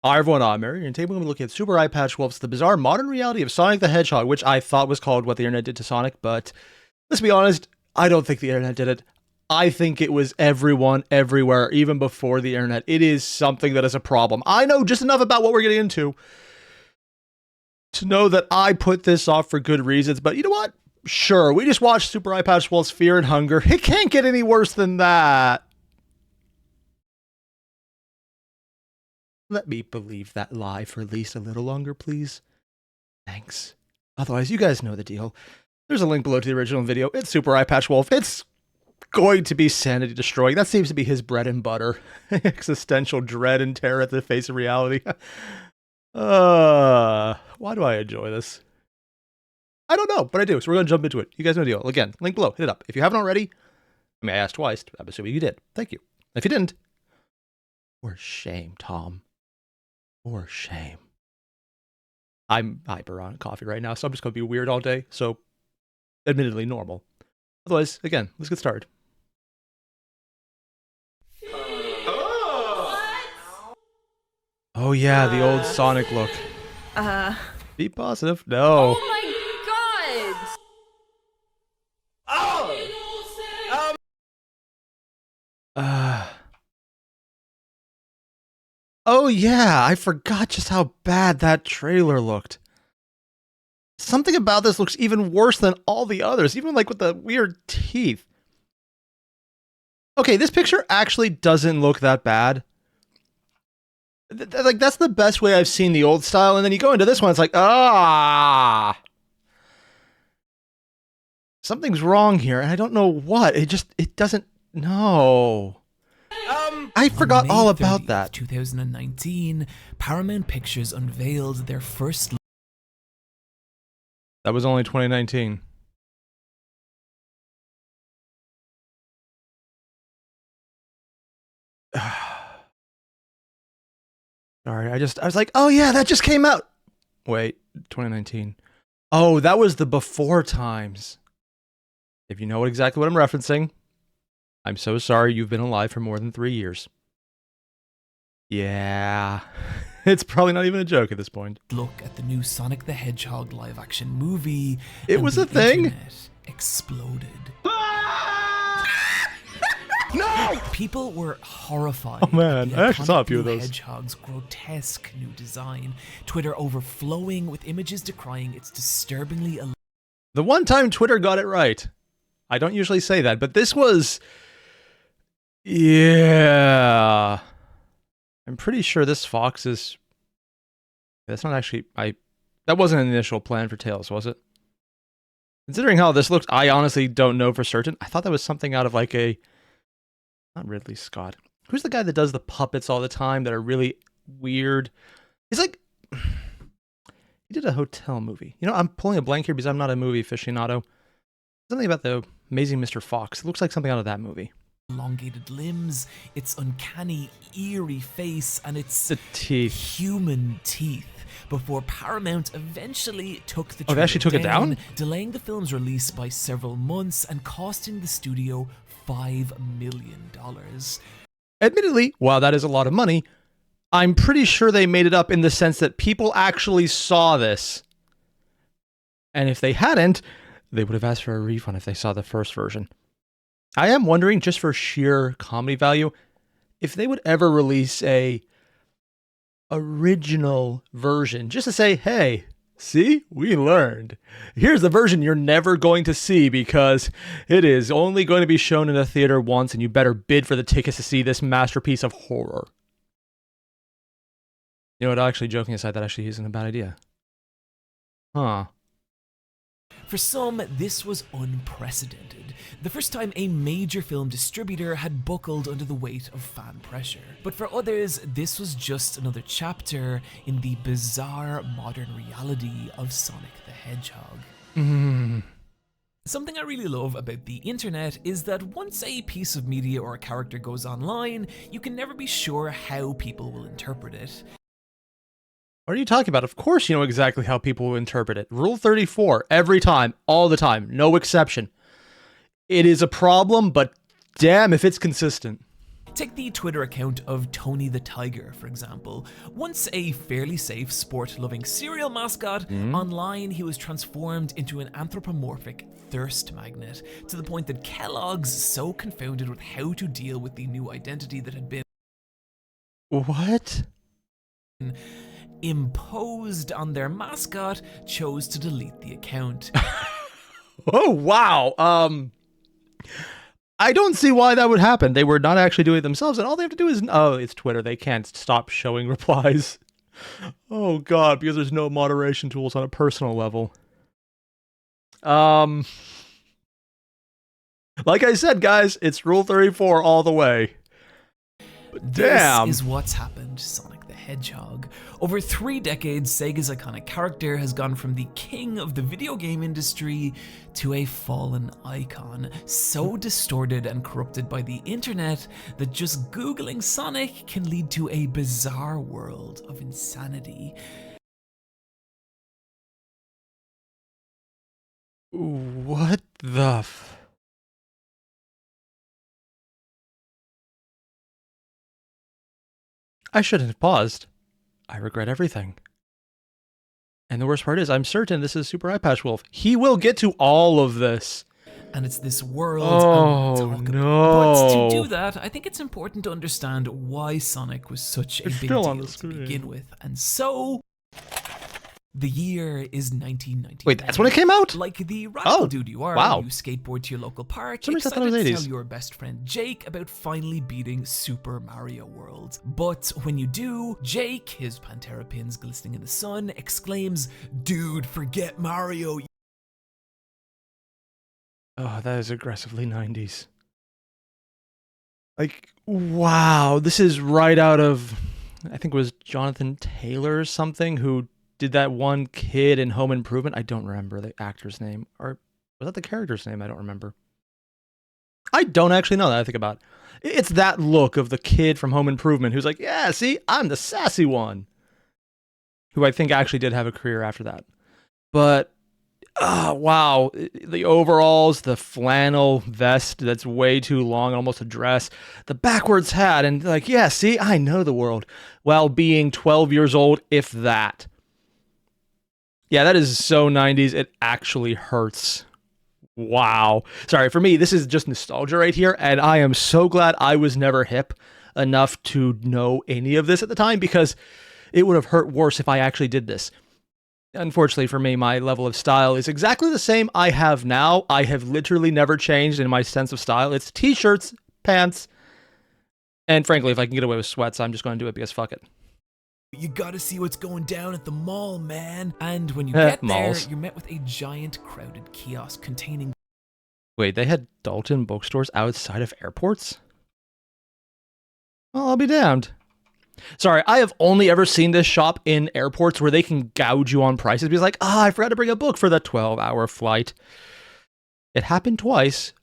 Hi everyone, I'm Airier, and today we're going to be looking at Super Eyepatch Wolf's The Bizarre Modern Reality of Sonic the Hedgehog, which I thought was called What the Internet Did to Sonic, but let's be honest, I don't think the Internet did it. I think it was everyone, everywhere, even before the Internet. It is something that is a problem. I know just enough about what we're getting into to know that I put this off for good reasons, but you know what? Sure, we just watched Super Eyepatch Wolf's Fear and Hunger. It can't get any worse than that. Let me believe that lie for at least a little longer, please. Thanks. Otherwise, you guys know the deal. There's a link below to the original video. It's Super Eyepatch Wolf. It's going to be sanity destroying. That seems to be his bread and butter. Existential dread and terror at the face of reality. Why do I enjoy this? I don't know, but I do. So we're going to jump into it. You guys know the deal. Again, link below. Hit it up. If you haven't already, I asked twice. I'm assuming you did. Thank you. If you didn't, for shame, Tom. For shame. I'm hyper on coffee right now, so I'm just going to be weird all day. So, admittedly normal. Otherwise, again, let's get started. Oh yeah, the old Sonic look. Be positive. No. Oh my god! Oh yeah, I forgot just how bad that trailer looked. Something about this looks even worse than all the others, even like with the weird teeth. Okay, this picture actually doesn't look that bad. Like, that's the best way I've seen the old style, and then you go into this one, it's like, something's wrong here, and I don't know what. It doesn't, no. I forgot all about that. 2019, Paramount Pictures unveiled their first. That was only 2019. Sorry, I was like, oh yeah, that just came out. Wait, 2019. Oh, that was the before times. If you know exactly what I'm referencing, I'm so sorry you've been alive for more than 3 years. Yeah, it's probably not even a joke at this point. Look at the new Sonic the Hedgehog live-action movie. It was a thing? Internet exploded. No! People were horrified. Oh man, I actually saw a few of those. Hedgehog's grotesque new design. Twitter overflowing with images decrying its disturbingly. The one time Twitter got it right. I don't usually say that, but this was... Yeah... I'm pretty sure this fox is... That's not actually... That wasn't an initial plan for Tails, was it? Considering how this looks, I honestly don't know for certain. I thought that was something out of like a... Not Ridley Scott. Who's the guy that does the puppets all the time that are really weird? He's like... He did a hotel movie. You know, I'm pulling a blank here because I'm not a movie aficionado. Something about the Amazing Mr. Fox. It looks like something out of that movie. Elongated limbs, its uncanny, eerie face, and its the teeth. Human teeth. Before Paramount eventually took the they actually took it down? Delaying the film's release by several months and costing the studio $5 million. Admittedly, while that is a lot of money, I'm pretty sure they made it up in the sense that people actually saw this. And if they hadn't, they would have asked for a refund if they saw the first version. I am wondering, just for sheer comedy value, if they would ever release a original version, just to say, hey, see, we learned. Here's the version you're never going to see because it is only going to be shown in a theater once, and you better bid for the tickets to see this masterpiece of horror. You know what, actually, joking aside, that actually isn't a bad idea. Huh. For some, this was unprecedented. The first time a major film distributor had buckled under the weight of fan pressure. But for others, this was just another chapter in the bizarre modern reality of Sonic the Hedgehog. Something I really love about the internet is that once a piece of media or a character goes online, you can never be sure how people will interpret it. What are you talking about? Of course you know exactly how people will interpret it. Rule 34, every time, all the time, no exception. It is a problem, but damn if it's consistent. Take the Twitter account of Tony the Tiger, for example. Once a fairly safe, sport-loving cereal mascot, online he was transformed into an anthropomorphic thirst magnet, to the point that Kellogg's so confounded with how to deal with the new identity that had been What? imposed on their mascot, chose to delete the account. Oh, wow. I don't see why that would happen. They were not actually doing it themselves, and all they have to do is... Oh, it's Twitter. They can't stop showing replies. Oh, God, because there's no moderation tools on a personal level. Like I said, guys, it's Rule 34 all the way. But damn. This is what's happened, Sonic the Hedgehog. Over 3 decades, Sega's iconic character has gone from the king of the video game industry to a fallen icon, so distorted and corrupted by the internet that just Googling Sonic can lead to a bizarre world of insanity. What the I shouldn't have paused. I regret everything. And the worst part is, I'm certain this is Super Eyepatch Wolf. He will get to all of this. And it's this world. Oh, no. But to do that, I think it's important to understand why Sonic was such a big deal to begin with. And so, the year is 1990. Wait, that's when it came out? Like the radical dude you are, wow. you skateboard to your local park, Somebody said that was excited to 80s. tell your best friend Jake about finally beating Super Mario World. But when you do, Jake, his Pantera pins glistening in the sun, exclaims, "Dude, forget Mario." Oh, that is aggressively 90s. Like, wow, this is right out of, I think it was Jonathan Taylor or something, who did that one kid in Home Improvement. I don't remember the actor's name. Or was that the character's name? I don't remember. I don't actually know that I think about it. It's that look of the kid from Home Improvement who's like, yeah, see, I'm the sassy one. Who I think actually did have a career after that. But, oh, wow. The overalls, the flannel vest that's way too long, almost a dress, the backwards hat, and like, yeah, see, I know the world. While being 12 years old, if that. Yeah, that is so 90s, it actually hurts. Wow. Sorry, for me, this is just nostalgia right here, and I am so glad I was never hip enough to know any of this at the time, because it would have hurt worse if I actually did this. Unfortunately for me, my level of style is exactly the same I have now. I have literally never changed in my sense of style. It's t-shirts, pants, and frankly, if I can get away with sweats, I'm just going to do it because fuck it. You gotta see what's going down at the mall, man. And when you get there, you're met with a giant crowded kiosk containing... Wait, they had Dalton bookstores outside of airports? Well, I'll be damned. Sorry, I have only ever seen this shop in airports where they can gouge you on prices. Because like, I forgot to bring a book for the 12-hour flight. It happened twice.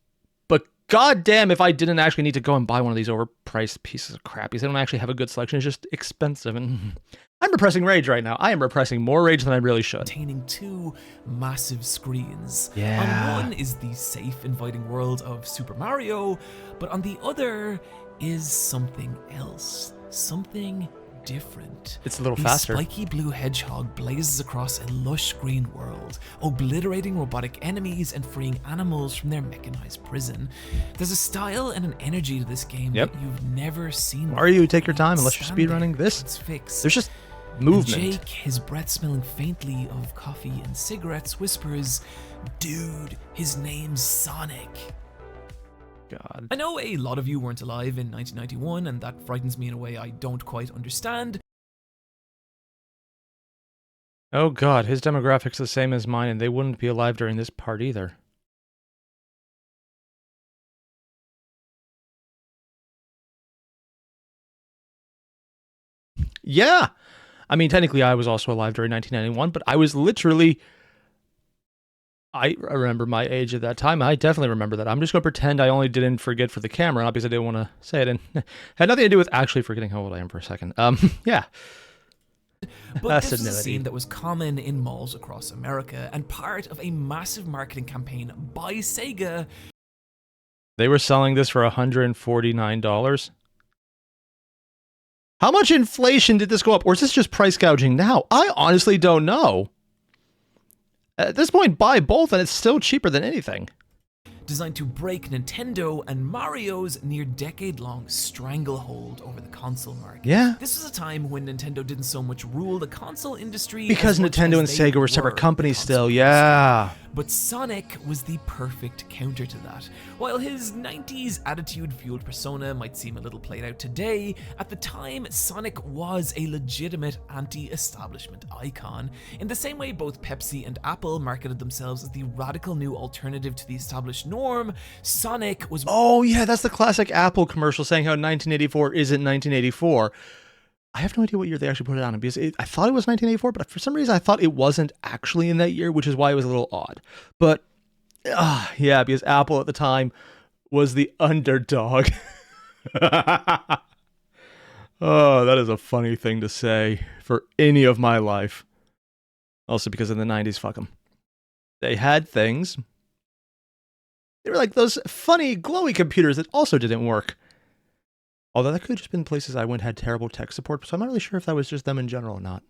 But goddamn if I didn't actually need to go and buy one of these overpriced pieces of crap. Because they don't actually have a good selection. It's just expensive. And I'm repressing rage right now. I am repressing more rage than I really should. Containing 2 massive screens. Yeah. On one is the safe, inviting world of Super Mario. But on the other is something else. Something different. It's a little the faster. Spiky blue hedgehog blazes across a lush green world, obliterating robotic enemies and freeing animals from their mechanized prison. There's a style and an energy to this game that you've never seen. Mario, you take your time unless you're speedrunning this. It's fixed. There's just movement. And Jake, his breath smelling faintly of coffee and cigarettes, whispers, "Dude, his name's Sonic." God. I know a lot of you weren't alive in 1991, and that frightens me in a way I don't quite understand. Oh god, his demographic's the same as mine, and they wouldn't be alive during this part either. Yeah! I mean, technically I was also alive during 1991, but I was literally... I remember my age at that time. I definitely remember that. I'm just going to pretend I only didn't forget for the camera, not because I didn't want to say it, and had nothing to do with actually forgetting how old I am for a second. Yeah. But this was a scene that was common in malls across America, and part of a massive marketing campaign by Sega. They were selling this for $149. How much inflation did this go up? Or is this just price gouging now? I honestly don't know. At this point, buy both and it's still cheaper than anything. Designed to break Nintendo and Mario's near-decade-long stranglehold over the console market. Yeah. This was a time when Nintendo didn't so much rule the console industry Because as much Nintendo and as they Sega were separate the companies console still, industry. yeah. But Sonic was the perfect counter to that. While his 90s attitude-fueled persona might seem a little played out today, at the time, Sonic was a legitimate anti-establishment icon. In the same way both Pepsi and Apple marketed themselves as the radical new alternative to the established norm, Sonic was... Oh, yeah, that's the classic Apple commercial saying how 1984 isn't 1984. I have no idea what year they actually put it on because I thought it was 1984, but for some reason I thought it wasn't actually in that year, which is why it was a little odd. But yeah, because Apple at the time was the underdog. Oh, that is a funny thing to say for any of my life. Also because in the 90s, fuck them. They had things. They were like those funny glowy computers that also didn't work. Although that could have just been places I went had terrible tech support, so I'm not really sure if that was just them in general or not.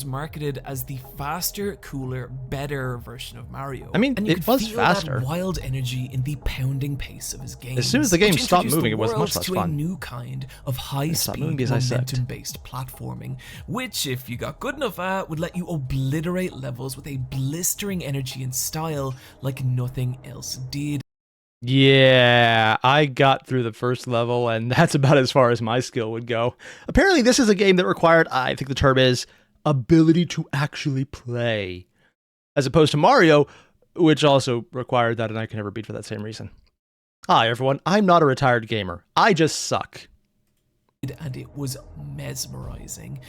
Marketed as the faster, cooler, better version of Mario. I mean, and you it could was feel faster. That wild energy in the pounding pace of his games. As soon as the game which stopped introduced moving, the it was much world less to fun. a new kind of It stopped moving high-speed, because I sucked. momentum-based platforming, which, if you got good enough at, would let you obliterate levels with a blistering energy and style like nothing else did. Yeah, I got through the first level, and that's about as far as my skill would go. Apparently, this is a game that required, I think the term is, ability to actually play. As opposed to Mario, which also required that, and I can never beat for that same reason. Hi, everyone. I'm not a retired gamer. I just suck. And it was mesmerizing.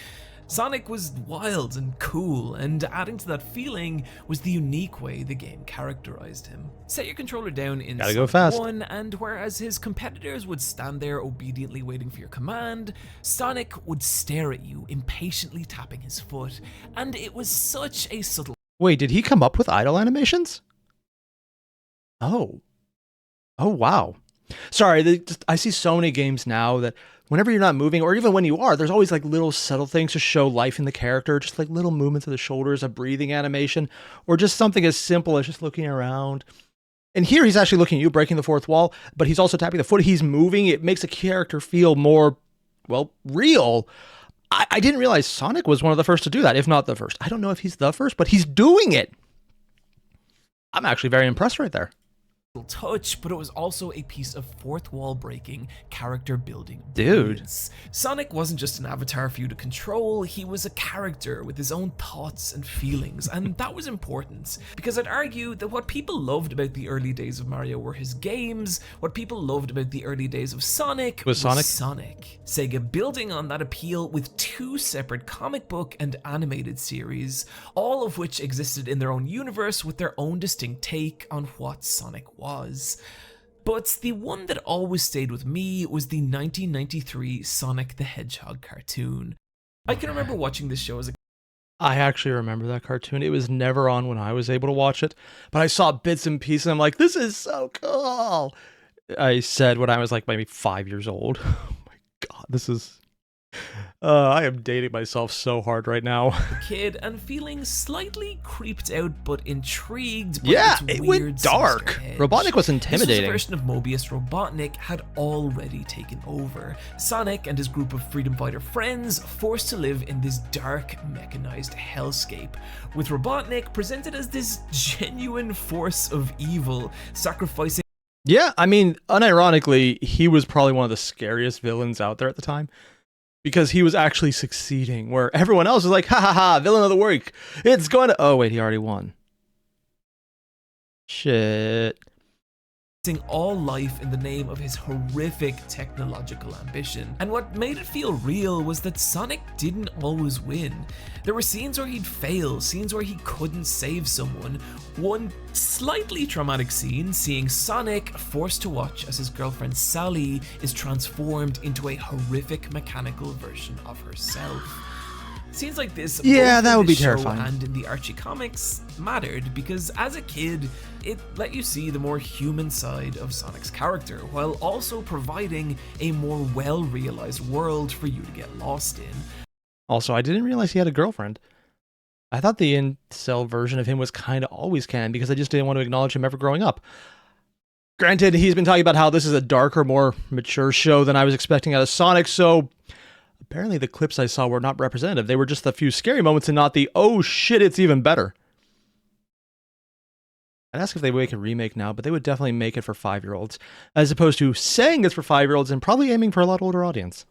Sonic was wild and cool, and adding to that feeling was the unique way the game characterized him. Set your controller down in Gotta go Sonic fast. 1, and whereas his competitors would stand there obediently waiting for your command, Sonic would stare at you, impatiently tapping his foot, and it was such a subtle... Wait, did he come up with idle animations? Oh. Oh, wow. Sorry, I see so many games now that whenever you're not moving, or even when you are, there's always like little subtle things to show life in the character, just like little movements of the shoulders, a breathing animation, or just something as simple as just looking around. And here he's actually looking at you, breaking the fourth wall, but he's also tapping the foot. He's moving. It makes a character feel more, well, real. I didn't realize Sonic was one of the first to do that, if not the first. I don't know if he's the first, but he's doing it. I'm actually very impressed right there. touch, but it was also a piece of fourth wall breaking, character building Dude. brilliance. Sonic wasn't just an avatar for you to control, he was a character with his own thoughts and feelings, and that was important, because I'd argue that what people loved about the early days of Mario were his games, what people loved about the early days of Sonic Was Sonic? Sonic. Sega building on that appeal with two separate comic book and animated series, all of which existed in their own universe with their own distinct take on what Sonic was. But the one that always stayed with me was the 1993 Sonic the Hedgehog cartoon. I can remember watching this show as a I actually remember that cartoon. It was never on when I was able to watch it, but I saw bits and pieces. And I'm like, this is so cool. I said when I was like maybe 5 years old. Oh my God, this is... I am dating myself so hard right now. kid and feeling slightly creeped out but intrigued by Yeah, its it weird, went dark. sinister edge. Robotnik was This intimidating. was a version of Mobius Robotnik had already taken over. Sonic and his group of freedom fighter friends forced to live in this dark, mechanized hellscape, with Robotnik presented as this genuine force of evil, sacrificing Yeah, I mean, unironically, he was probably one of the scariest villains out there at the time. Because he was actually succeeding, where everyone else was like, ha ha ha, villain of the week. It's going to... Oh, wait, he already won. Shit. all life in the name of his horrific technological ambition. And what made it feel real was that Sonic didn't always win. There were scenes where he'd fail, scenes where he couldn't save someone. One slightly traumatic scene, seeing Sonic forced to watch as his girlfriend Sally is transformed into a horrific mechanical version of herself. Scenes like this, Yeah, both that in would the be show terrifying. and in the Archie comics, mattered because as a kid, it let you see the more human side of Sonic's character, while also providing a more well-realized world for you to get lost in. Also, I didn't realize he had a girlfriend. I thought the incel version of him was kind of always canon because I just didn't want to acknowledge him ever growing up. Granted, he's been talking about how this is a darker, more mature show than I was expecting out of Sonic, so apparently the clips I saw were not representative. They were just a few scary moments and not the, oh shit, it's even better. I'd ask if they would make a remake now, but they would definitely make it for 5-year-olds, as opposed to saying it's for 5-year-olds and probably aiming for a lot older audience.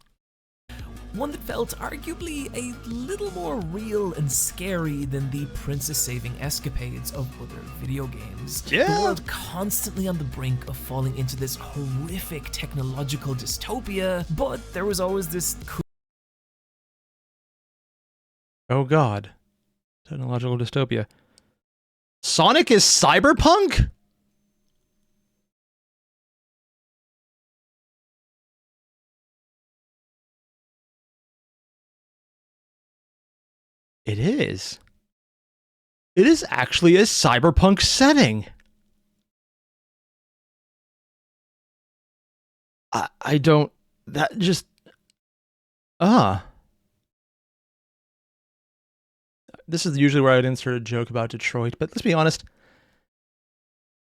One that felt arguably a little more real and scary than the princess-saving escapades of other video games. Yeah. The world constantly on the brink of falling into this horrific technological dystopia, but there was always this cool Oh god. Technological dystopia. Sonic is cyberpunk? It is. It is actually a cyberpunk setting. I don't... That just... This is usually where I would insert a joke about Detroit, but let's be honest.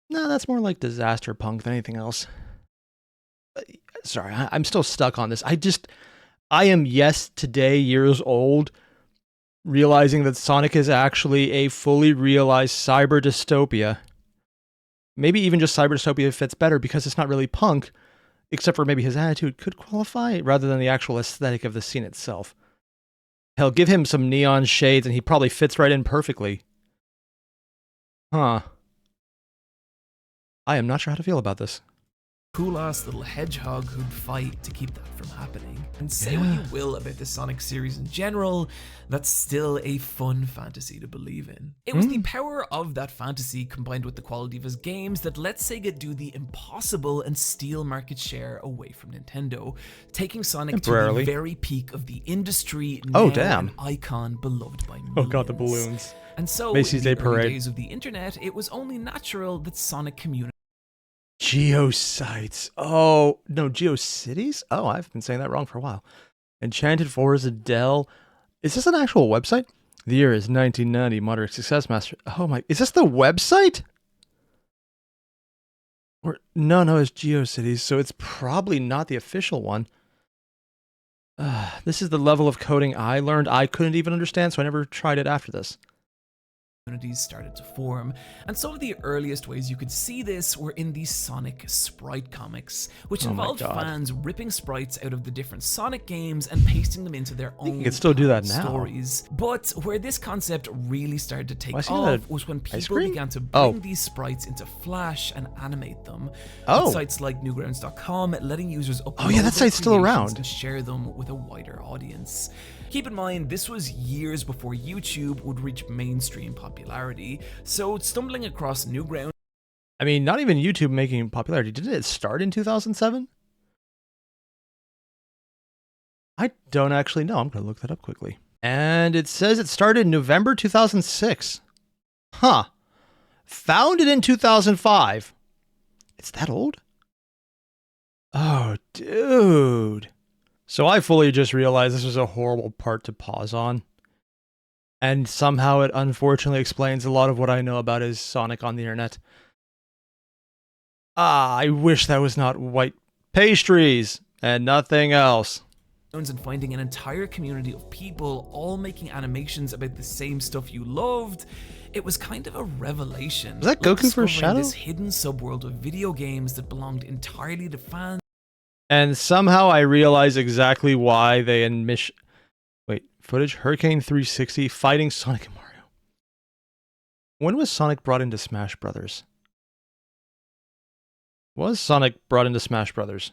No, that's more like disaster punk than anything else. Sorry, I'm still stuck on this. I am, yes, today years old, realizing that Sonic is actually a fully realized cyber dystopia. Maybe even just cyber dystopia fits better because it's not really punk, except for maybe his attitude could qualify rather than the actual aesthetic of the scene itself. Hell, give him some neon shades and he probably fits right in perfectly. Huh. I am not sure how to feel about this. cool-ass little hedgehog who'd fight to keep that from happening. And say what you will about the Sonic series in general, that's still a fun fantasy to believe in. It was the power of that fantasy combined with the quality of his games that let Sega do the impossible and steal market share away from Nintendo, taking Sonic to the very peak of the industry, now an icon beloved by millions. Oh god, the balloons. And so, Macy's in Day the early Parade. days of the internet, it was only natural that Sonic community Geosites. Oh, no, GeoCities? Oh, I've been saying that wrong for a while. Enchanted Forest Dell. Is this an actual website? The year is 1990. Moderate Success Master. Oh my, is this the website? Or no, it's GeoCities, so it's probably not the official one. This is the level of coding I learned I couldn't even understand, so I never tried it after this. communities started to form, and some of the earliest ways you could see this were in the Sonic Sprite comics, which involved fans ripping sprites out of the different Sonic games and pasting them into their own you could still do that now. stories. But where this concept really started to take off was when people began to bring these sprites into Flash and animate them. With sites like Newgrounds.com letting users upload that site's still around and share them with a wider audience. Keep in mind, this was years before YouTube would reach mainstream popularity, so stumbling across Newgrounds... I mean, not even YouTube making popularity. Didn't it start in 2007? I don't actually know. I'm going to look that up quickly. And it says it started in November 2006. Huh. Founded in 2005. It's that old? Oh, dude. So I fully just realized this was a horrible part to pause on. And somehow it unfortunately explains a lot of what I know about his Sonic on the internet. I wish that was not white pastries and nothing else. And finding an entire community of people all making animations about the same stuff you loved, it was kind of a revelation. Was that Goku for Shadow? This hidden subworld of video games that belonged entirely to fans. And somehow I realize exactly why they footage Hurricane 360 fighting Sonic and Mario. When was Sonic brought into Smash Brothers? Was Sonic brought into Smash Brothers?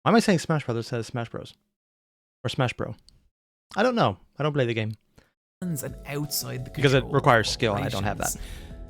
Why am I saying Smash Brothers instead of Smash Bros? Or Smash Bro? I don't know. I don't play the game. And outside the because it requires skill and I don't have that.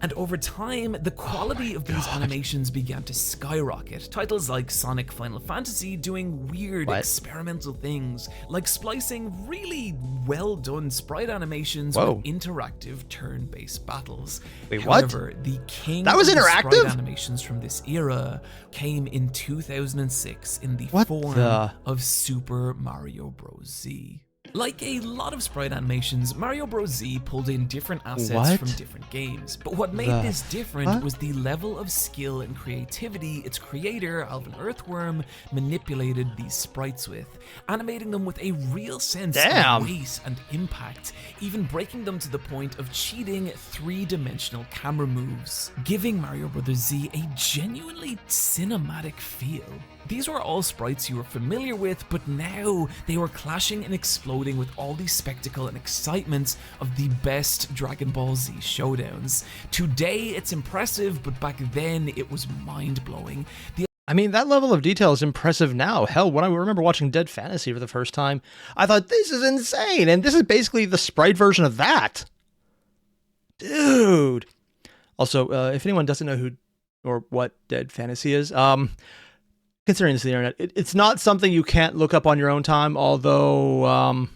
And over time, the quality of these animations began to skyrocket. Titles like Sonic Final Fantasy doing weird experimental things, like splicing really well done sprite animations with interactive turn-based battles. Wait, However, the king that was of the interactive? sprite animations from this era came in 2006 in the form of Super Mario Bros. Z. Like a lot of sprite animations, Mario Bros. Z pulled in different assets from different games, but what made this different was the level of skill and creativity its creator, Alvin Earthworm, manipulated these sprites with, animating them with a real sense of weight and impact, even breaking them to the point of cheating three-dimensional camera moves, giving Mario Bros. Z a genuinely cinematic feel. These were all sprites you were familiar with, but now they were clashing and exploding with all the spectacle and excitement of the best Dragon Ball Z showdowns. Today it's impressive, but back then it was mind-blowing. I mean, that level of detail is impressive now. Hell, when I remember watching Dead Fantasy for the first time, I thought, this is insane, and this is basically the sprite version of that. Dude. Also, if anyone doesn't know who or what Dead Fantasy is, considering this is the internet, it's not something you can't look up on your own time, although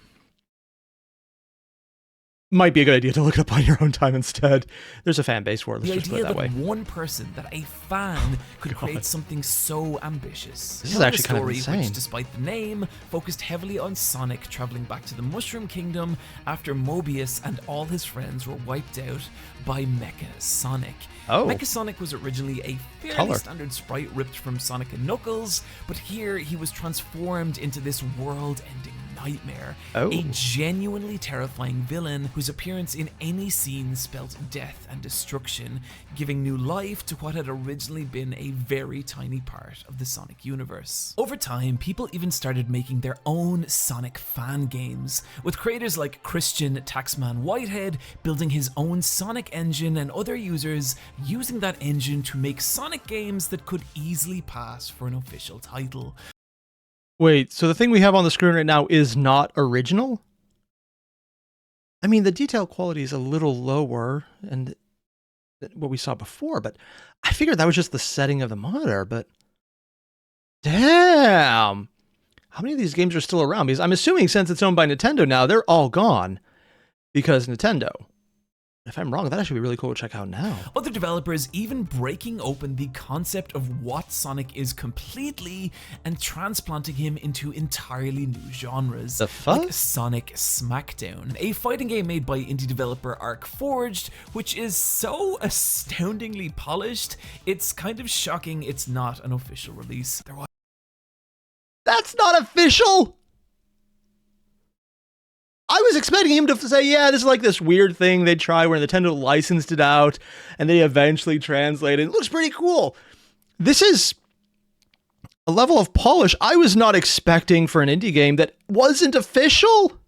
might be a good idea to look it up on your own time instead. There's a fan base for it. Let's just put it that way. One person, that a fan, could create something so ambitious. This is actually kind of insane. Which, despite the name, focused heavily on Sonic traveling back to the Mushroom Kingdom after Mobius and all his friends were wiped out by Mecha Sonic. Mecha Sonic was originally a fairly standard sprite ripped from Sonic and Knuckles, but here he was transformed into this world-ending nightmare, a genuinely terrifying villain whose appearance in any scene spelt death and destruction, giving new life to what had originally been a very tiny part of the Sonic universe. Over time, people even started making their own Sonic fan games, with creators like Christian Taxman Whitehead building his own Sonic engine and other users using that engine to make Sonic games that could easily pass for an official title. Wait, so the thing we have on the screen right now is not original? I mean, the detail quality is a little lower than what we saw before, but I figured that was just the setting of the monitor, but damn! How many of these games are still around? Because I'm assuming since it's owned by Nintendo now, they're all gone. Because Nintendo. If I'm wrong, that'd actually be really cool to check out now. Other developers even breaking open the concept of what Sonic is completely and transplanting him into entirely new genres. The fuck? Like Sonic Smackdown, a fighting game made by indie developer Arc Forged, which is so astoundingly polished, it's kind of shocking it's not an official release. That's not official! I was expecting him to say, yeah, this is like this weird thing they try where Nintendo licensed it out and they eventually translate it. It looks pretty cool. This is a level of polish I was not expecting for an indie game that wasn't official.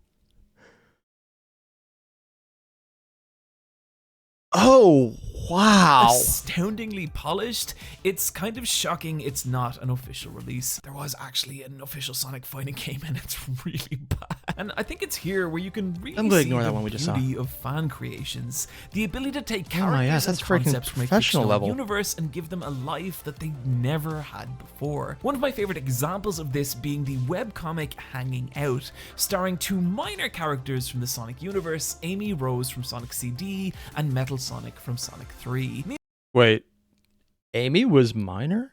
Oh, wow. Astoundingly polished. It's kind of shocking it's not an official release. There was actually an official Sonic fighting game and it's really bad. And I think it's here where you can really see the beauty of fan creations. The ability to take characters and concepts from a fictional universe and give them a life that they never had before. One of my favorite examples of this being the webcomic Hanging Out, starring two minor characters from the Sonic universe, Amy Rose from Sonic CD and Metal Sonic from Sonic 3. Wait, Amy was minor?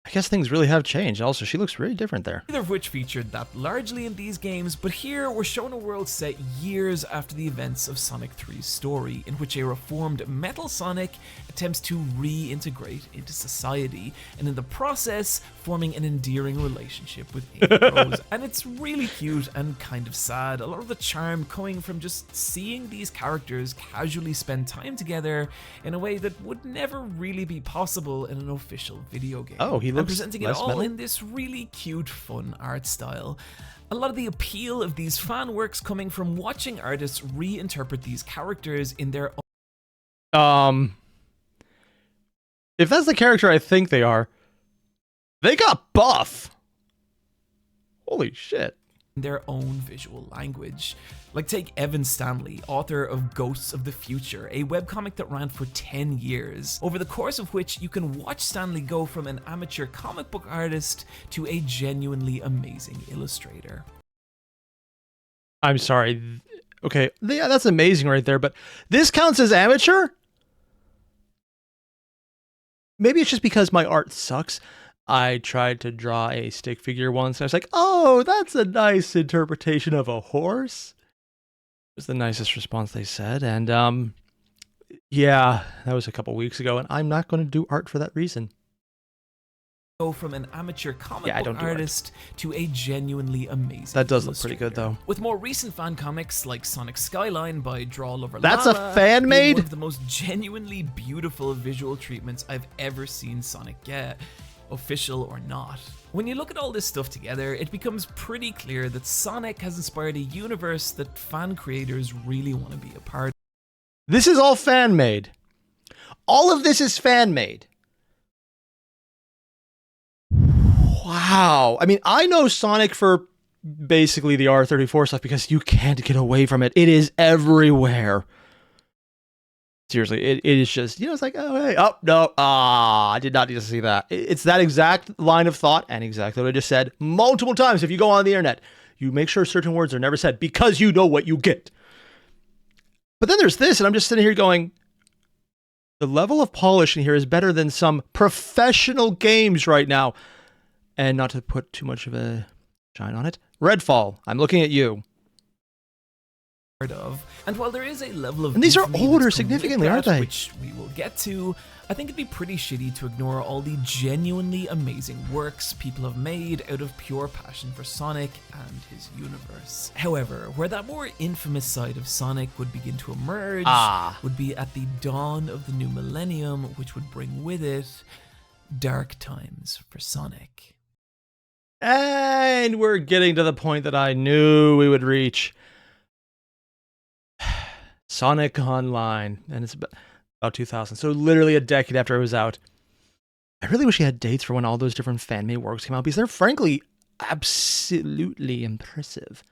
I guess things really have changed. Also, she looks really different there. Neither of which featured that largely in these games, but here we're shown a world set years after the events of Sonic 3's story, in which a reformed Metal Sonic attempts to reintegrate into society, and in the process, forming an endearing relationship with Amy Rose. And it's really cute and kind of sad. A lot of the charm coming from just seeing these characters casually spend time together in a way that would never really be possible in an official video game. Oh, he looks presenting it all in this really cute, fun art style. A lot of the appeal of these fan works coming from watching artists reinterpret these characters in their own. If that's the character I think they are, they got buff. Holy shit. their own visual language. Like take Evan Stanley, author of Ghosts of the Future, a webcomic that ran for 10 years, over the course of which you can watch Stanley go from an amateur comic book artist to a genuinely amazing illustrator. I'm sorry. Okay, yeah, that's amazing right there, but this counts as amateur? Maybe it's just because my art sucks. I tried to draw a stick figure once, and I was like, oh, that's a nice interpretation of a horse. It was the nicest response they said, and yeah, that was a couple weeks ago, and I'm not going to do art for that reason. Go from an amateur comic book do artist to a genuinely amazing That does look pretty good, though. With more recent fan comics like Sonic Skyline by Draw Lover That's Lala, a fan made? one of the most genuinely beautiful visual treatments I've ever seen Sonic get, official or not. When you look at all this stuff together, it becomes pretty clear that Sonic has inspired a universe that fan creators really want to be a part of. This is all fan made. All of this is fan made. Wow. I mean, I know Sonic for basically the R34 stuff because you can't get away from it. It is everywhere. Seriously, it is just, it's like, oh, hey, oh, no, I did not need to see that. It's that exact line of thought and exactly what I just said multiple times. If you go on the internet, you make sure certain words are never said because you know what you get. But then there's this, and I'm just sitting here going, the level of polish in here is better than some professional games right now. And not to put too much of a shine on it, Redfall, I'm looking at you. Of. And while there is a level of and these are infamy older that's come significantly, with aren't that, they? Which we will get to. I think it'd be pretty shitty to ignore all the genuinely amazing works people have made out of pure passion for Sonic and his universe. However, where that more infamous side of Sonic would begin to emerge would be at the dawn of the new millennium, which would bring with it dark times for Sonic. And we're getting to the point that I knew we would reach. Sonic Online, and it's about 2000, so literally a decade after it was out. I really wish he had dates for when all those different fan-made works came out, because they're frankly absolutely impressive.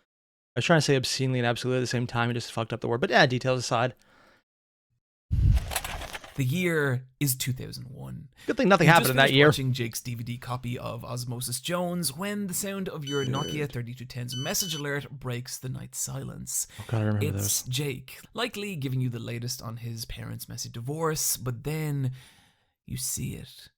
I was trying to say obscenely and absolutely at the same time, and just fucked up the word, but yeah, details aside. The year is 2001. Good thing nothing happened in that year. Watching Jake's DVD copy of Osmosis Jones when the sound of your Nokia 3210's message alert breaks the night silence. Oh God, I remember It's those. Jake, likely giving you the latest on his parents' messy divorce, but then you see it.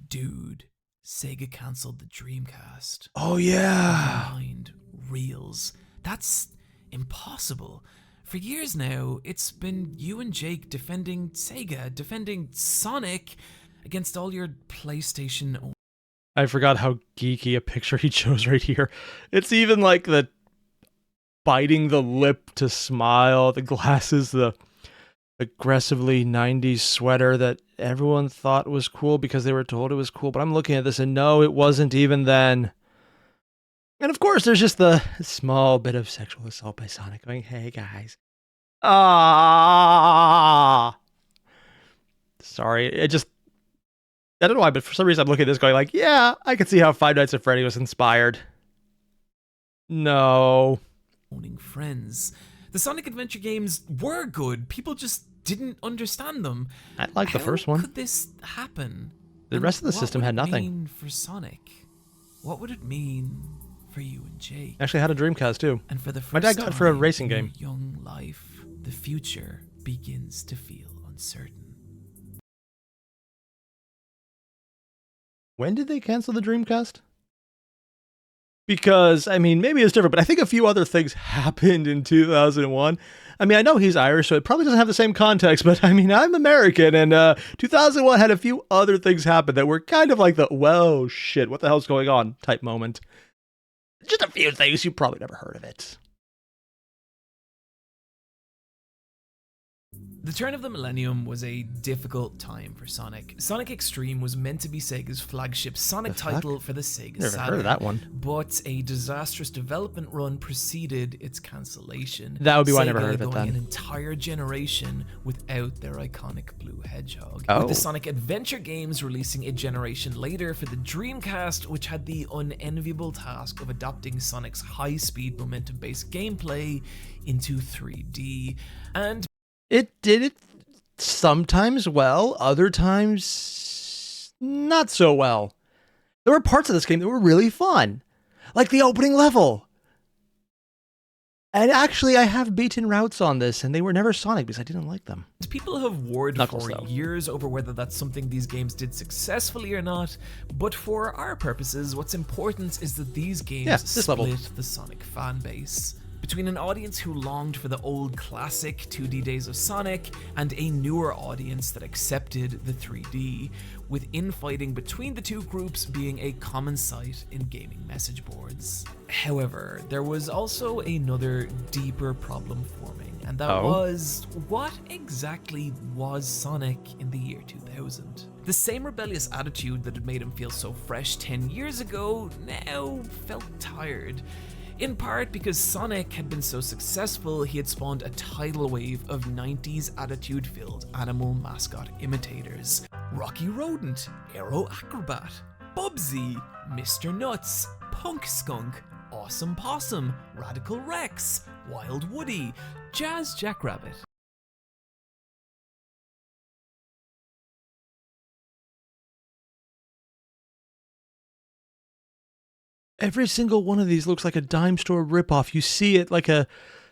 Dude, Sega cancelled the Dreamcast. Oh yeah. Mind reels. That's impossible. For years now, it's been you and Jake defending Sega, defending Sonic against all your PlayStation. I forgot how geeky a picture he chose right here. It's even like the biting the lip to smile, the glasses, the aggressively 90s sweater that everyone thought was cool because they were told it was cool. But I'm looking at this and no, it wasn't even then. And of course, there's just the small bit of sexual assault by Sonic going, hey guys. Sorry, I don't know why, but for some reason I'm looking at this going like, yeah, I could see how Five Nights at Freddy was inspired. No. Owning friends. The Sonic Adventure games were good. People just didn't understand them. I like the first one. How could this happen? The rest of the system had nothing. What would it mean for Sonic? What would it mean for you and Jake? Actually, I had a Dreamcast too. And for the first My dad got it for a time racing in your game. young life, the future begins to feel uncertain. When did they cancel the Dreamcast? Because, I mean, maybe it's different, but I think a few other things happened in 2001. I mean, I know he's Irish, so it probably doesn't have the same context, but I mean, I'm American, and 2001 had a few other things happen that were kind of like the, well, shit, what the hell's going on type moment. Just a few things, you probably never heard of it. The turn of the millennium was a difficult time for Sonic. Sonic Extreme was meant to be Sega's flagship Sonic title for the Sega Never Saturn. heard of that one. But a disastrous development run preceded its cancellation. That would be why I Sega never heard of it going then. an entire generation without their iconic blue hedgehog. Oh. With the Sonic Adventure games releasing a generation later for the Dreamcast, which had the unenviable task of adapting Sonic's high-speed momentum-based gameplay into 3D. And It did it sometimes well, other times not so well. There were parts of this game that were really fun, like the opening level. And actually, I have beaten routes on this, and they were never Sonic because I didn't like them. people have warred Knuckles, for though. years over whether that's something these games did successfully or not, but for our purposes, what's important is that these games this split level. the Sonic fan base. Between an audience who longed for the old classic 2D days of Sonic and a newer audience that accepted the 3D, with infighting between the two groups being a common sight in gaming message boards. However, there was also another deeper problem forming, and that was, what exactly was Sonic in the year 2000? The same rebellious attitude that had made him feel so fresh 10 years ago now felt tired. In part because Sonic had been so successful, he had spawned a tidal wave of 90s attitude-filled animal mascot imitators. Rocky Rodent, Aero Acrobat, Bubsy, Mr. Nuts, Punk Skunk, Awesome Possum, Radical Rex, Wild Woody, Jazz Jackrabbit. Every single one of these looks like a dime store ripoff. You see it like a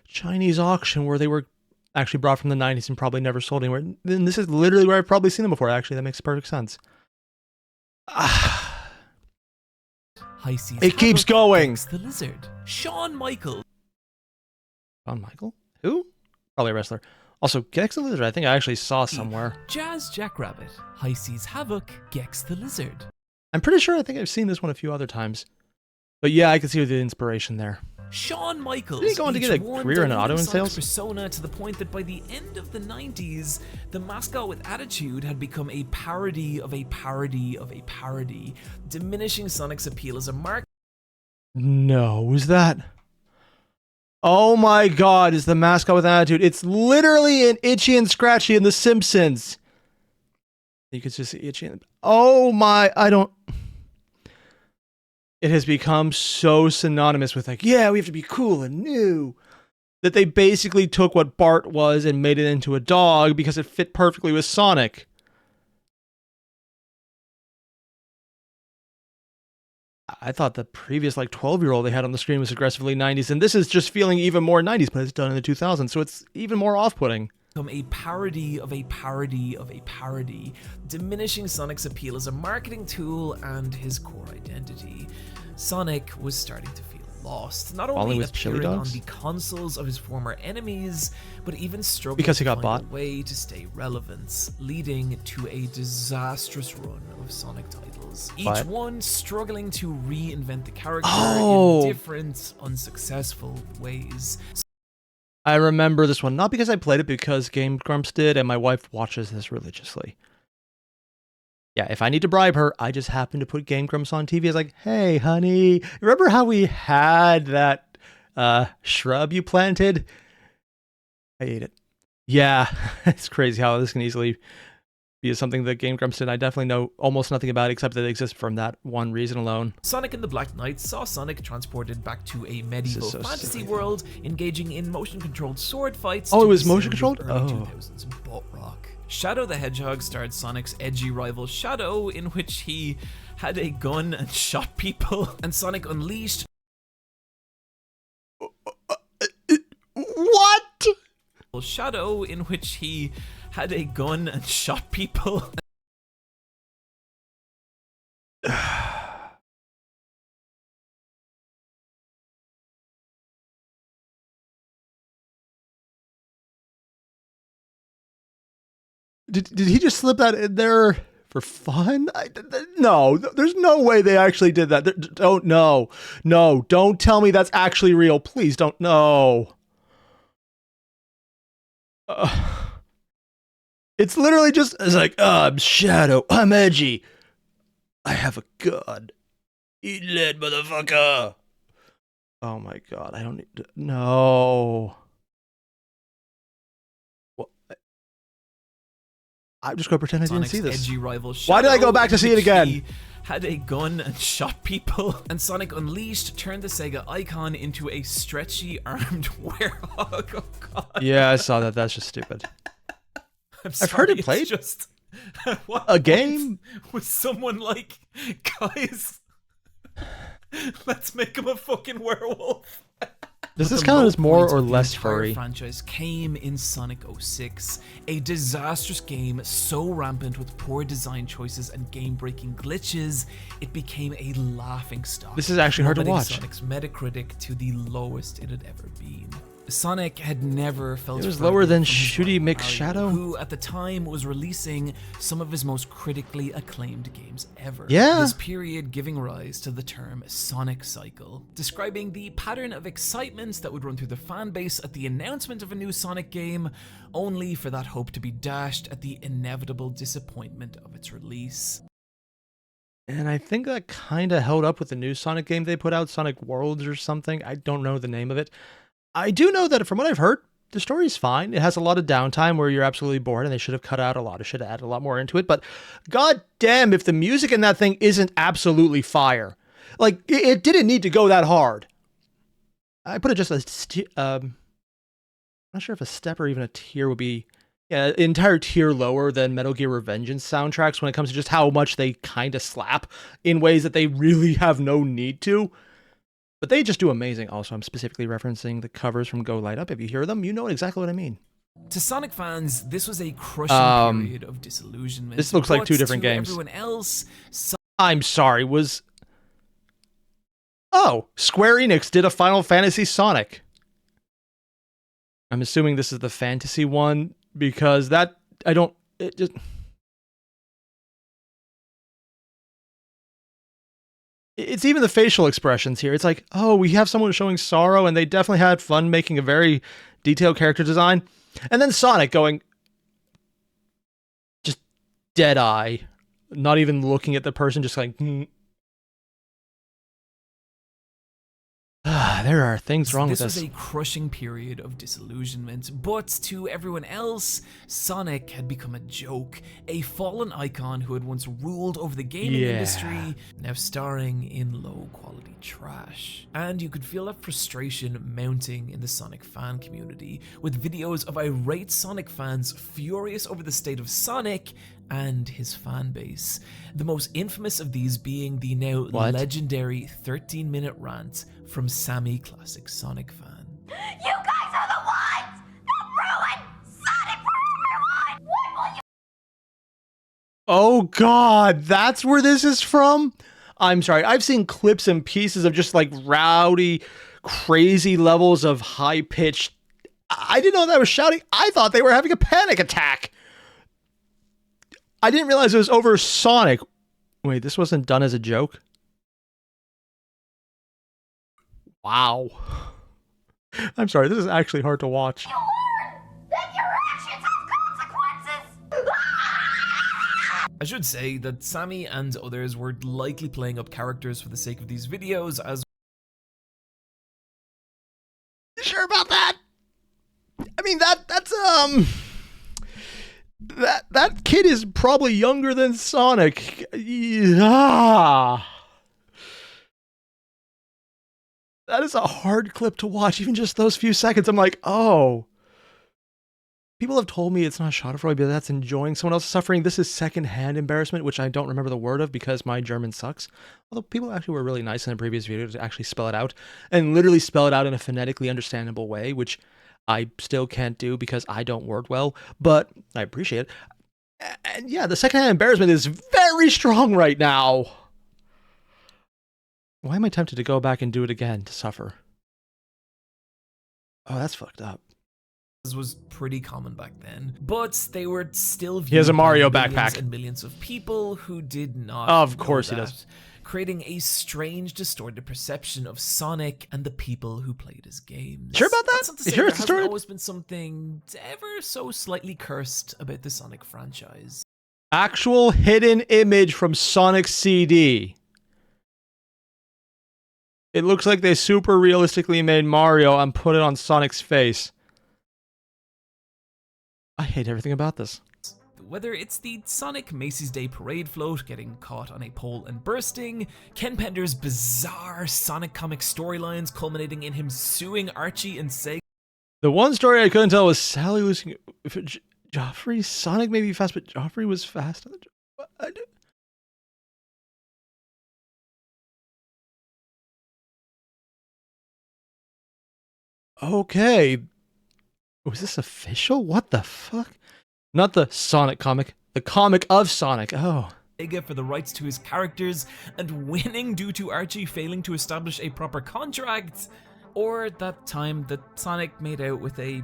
Chinese auction where they were actually brought from the 90s and probably never sold anywhere. And this is literally where I've probably seen them before, actually. That makes perfect sense. It keeps going. The Lizard, Shawn Michaels. Shawn Michael? Who? Probably a wrestler. Also, Gex the Lizard, I think I actually saw somewhere. Jazz Jackrabbit, High Seas Havoc, Gex the Lizard. I'm pretty sure I think I've seen this one a few other times. But yeah, I can see the inspiration there. Shawn Michaels. Did he go on to get a career in auto and sales? Persona to the point that by the end of the 90s, the mascot with attitude had become a parody of a parody of a parody, diminishing Sonic's appeal as a mark. No, was that? Oh my god, is the mascot with attitude. It's literally an Itchy and Scratchy in The Simpsons. You could just see Itchy and... Oh my, I don't... It has become so synonymous with like, yeah, we have to be cool and new, that they basically took what Bart was and made it into a dog because it fit perfectly with Sonic. I thought the previous like 12-year-old they had on the screen was aggressively 90s, and this is just feeling even more 90s, but it's done in the 2000s, so it's even more off-putting. A parody of a parody of a parody, diminishing Sonic's appeal as a marketing tool and his core identity. Sonic was starting to feel lost, not only with chili appearing on dogs? the consoles of his former enemies, but even struggling Because he to got find bought? a way to stay relevant, leading to a disastrous run of Sonic titles. Each What? one struggling to reinvent the character Oh. in different, unsuccessful ways. I remember this one, not because I played it, because Game Grumps did, and my wife watches this religiously. Yeah, if I need to bribe her, I just happen to put Game Grumps on TV. It's like, hey, honey, remember how we had that shrub you planted? I ate it. Yeah, it's crazy how this can easily be something that Game Grumps did. I definitely know almost nothing about it except that it exists from that one reason alone. Sonic and the Black Knight saw Sonic transported back to a medieval so fantasy silly. world, engaging in motion-controlled sword fights. Oh, to it was the sound motion-controlled? of early Oh. 2000s butt rock. Shadow the Hedgehog starred Sonic's edgy rival Shadow, in which he had a gun and shot people, and Sonic Unleashed. What? Shadow, in which he had a gun and shot people. Did he just slip that in there for fun? No, there's no way they actually did that. Don't, no, don't tell me that's actually real. Please don't, no. It's literally just, it's like, oh, I'm Shadow, I'm edgy. I have a gun. Eat lead, motherfucker. Oh my god, I don't need to, no. What? I'm just gonna pretend I didn't see this. Edgy rival Why did I go back to see it again? He had a gun and shot people, and Sonic Unleashed turned the Sega icon into a stretchy armed werewolf. Oh god. Yeah, I saw that. That's just stupid. I've heard it played. Just A game with someone like, guys, let's make him a fucking werewolf. Does this count as more or less furry? furry? Franchise came in Sonic 06, a disastrous game so rampant with poor design choices and game-breaking glitches, it became a laughingstock. This is actually hard to plummeting watch. Sonic's Metacritic to the lowest it had ever been. Sonic had never felt It was further lower than from his Shooty rival McShadow? Airier, who at the time was releasing some of his most critically acclaimed games ever. Yeah. This period giving rise to the term Sonic Cycle, describing the pattern of excitements that would run through the fan base at the announcement of a new Sonic game, only for that hope to be dashed at the inevitable disappointment of its release. And I think that kind of held up with the new Sonic game they put out, Sonic Worlds or something. I don't know the name of it. I do know that from what I've heard, the story's fine. It has a lot of downtime where you're absolutely bored, and they should have cut out a lot. It should have added a lot more into it. But god damn, if the music in that thing isn't absolutely fire. Like, it didn't need to go that hard. I put it just as, I'm not sure if a step or even a tier would be, yeah, an entire tier lower than Metal Gear Revengeance soundtracks when it comes to just how much they kind of slap in ways that they really have no need to. But they just do amazing. Also, I'm specifically referencing the covers from Go Light Up. If you hear them, you know exactly what I mean. To Sonic fans, this was a crushing period of disillusionment. This looks like two different to games. Everyone else, I'm sorry, Oh, Square Enix did a Final Fantasy Sonic. I'm assuming this is the fantasy one, because that, it just... It's even the facial expressions here. It's like, oh, we have someone showing sorrow, and they definitely had fun making a very detailed character design. And then Sonic going, just dead eye, not even looking at the person, just like, there are things wrong with this. This was a crushing period of disillusionment, but to everyone else, Sonic had become a joke, a fallen icon who had once ruled over the gaming industry, now starring in low-quality trash. And you could feel that frustration mounting in the Sonic fan community, with videos of irate Sonic fans furious over the state of Sonic and his fan base. The most infamous of these being the now legendary 13-minute rant from Sammy Classic Sonic Fan. You guys are the ones that ruined Sonic for everyone! What will you— Oh god, that's where this is from? I'm sorry, I've seen clips and pieces of just like rowdy, crazy levels of high-pitched... I didn't know that was shouting. I thought they were having a panic attack. I didn't realize it was over Sonic. Wait, this wasn't done as a joke? Wow. I'm sorry, this is actually hard to watch. You learn that your actions have consequences! I should say that Sammy and others were likely playing up characters for the sake of these videos, as You sure about that? I mean, that's that kid is probably younger than Sonic. Yeah. That is a hard clip to watch, even just those few seconds. I'm like, oh. People have told me it's not schadenfreude, but that's enjoying someone else's suffering. This is secondhand embarrassment, which I don't remember the word of because my German sucks. Although people actually were really nice in the previous video to actually spell it out, and literally spell it out in a phonetically understandable way, which I still can't do because I don't word well, but I appreciate it. And yeah, the secondhand embarrassment is very strong right now. Why am I tempted to go back and do it again to suffer? Oh, that's fucked up. was pretty common back then, but they were still viewed He has a Mario by millions backpack. and millions of people who did not. Of know course he that. does. creating a strange, distorted perception of Sonic and the people who played his games. Sure about that? That's not to say Sure there it's hasn't distorted? always been something ever so slightly cursed about the Sonic franchise. Actual hidden image from Sonic CD. It looks like they super realistically made Mario and put it on Sonic's face. I hate everything about this. Whether it's the Sonic Macy's Day Parade float getting caught on a pole and bursting, Ken Pender's bizarre Sonic comic storylines culminating in him suing Archie and Sega. The one story I couldn't tell was Sally losing. Joffrey? Sonic may be fast, but Joffrey was fast. Okay. Was this official? What the fuck? Not the Sonic comic. The comic of Sonic. Oh. For the rights to his characters and winning due to Archie failing to establish a proper contract. Or that time that Sonic made out with a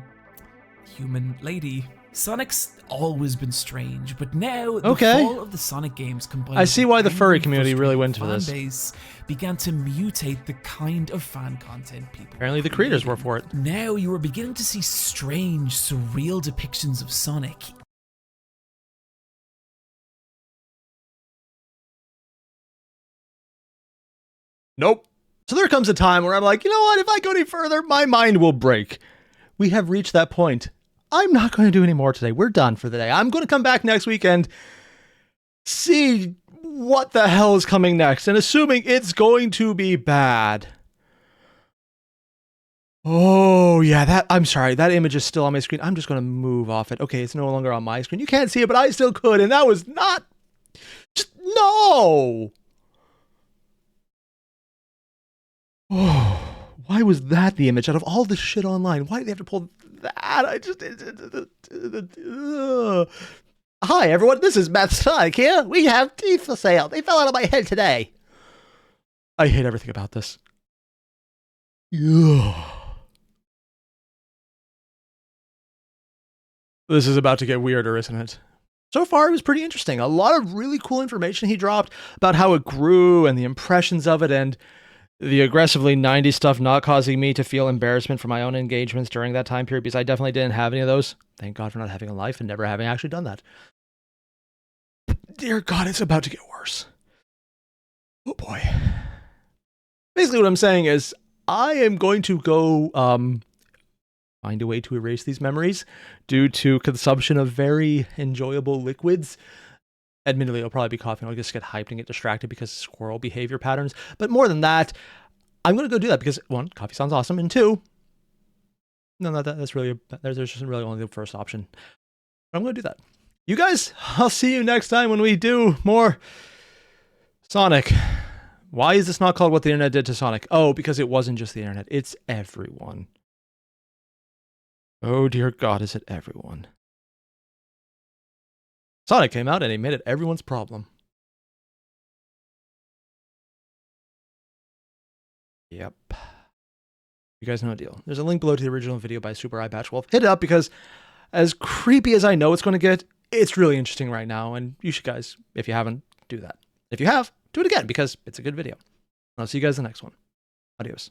human lady. Sonic's always been strange, but now the fall of the Sonic games combined I see with why the angry, furry community really went to frustrated this. fan base began to mutate the kind of fan content people Apparently the creators were for it. Now you are beginning to see strange, surreal depictions of Sonic. Nope. So there comes a time where I'm like, you know what? If I go any further, my mind will break. We have reached that point. I'm not going to do any more today. We're done for the day. I'm going to come back next week and see what the hell is coming next. And assuming it's going to be bad. Oh, yeah, I'm sorry. That image is still on my screen. I'm just going to move off it. Okay, it's no longer on my screen. You can't see it, but I still could. And that was not... Just, no! Oh, why was that the image out of all the shit online? Why did they have to pull that? I just... Hi, everyone. This is Matt Sonic here. We have teeth for sale. They fell out of my head today. I hate everything about this. Ugh. This is about to get weirder, isn't it? So far, it was pretty interesting. A lot of really cool information he dropped about how it grew and the impressions of it and the aggressively 90s stuff not causing me to feel embarrassment for my own engagements during that time period because I definitely didn't have any of those. Thank God for not having a life and never having actually done that. Dear God, it's about to get worse. Oh boy. Basically what I'm saying is I am going to go find a way to erase these memories due to consumption of very enjoyable liquids. Admittedly, I'll probably be coughing. I'll just get hyped and get distracted because of squirrel behavior patterns. But more than that, I'm going to go do that because, one, coffee sounds awesome. And two, that's really, there's just really only the first option. But I'm going to do that. You guys, I'll see you next time when we do more Sonic. Why is this not called What the Internet Did to Sonic? Oh, because it wasn't just the internet. It's everyone. Oh, dear God, is it everyone? Sonic came out and he made it everyone's problem. Yep. You guys know the deal. There's a link below to the original video by Super Eyepatch Wolf. Hit it up because as creepy as I know it's going to get, it's really interesting right now. And you should guys, if you haven't, do that. If you have, do it again because it's a good video. I'll see you guys in the next one. Adios.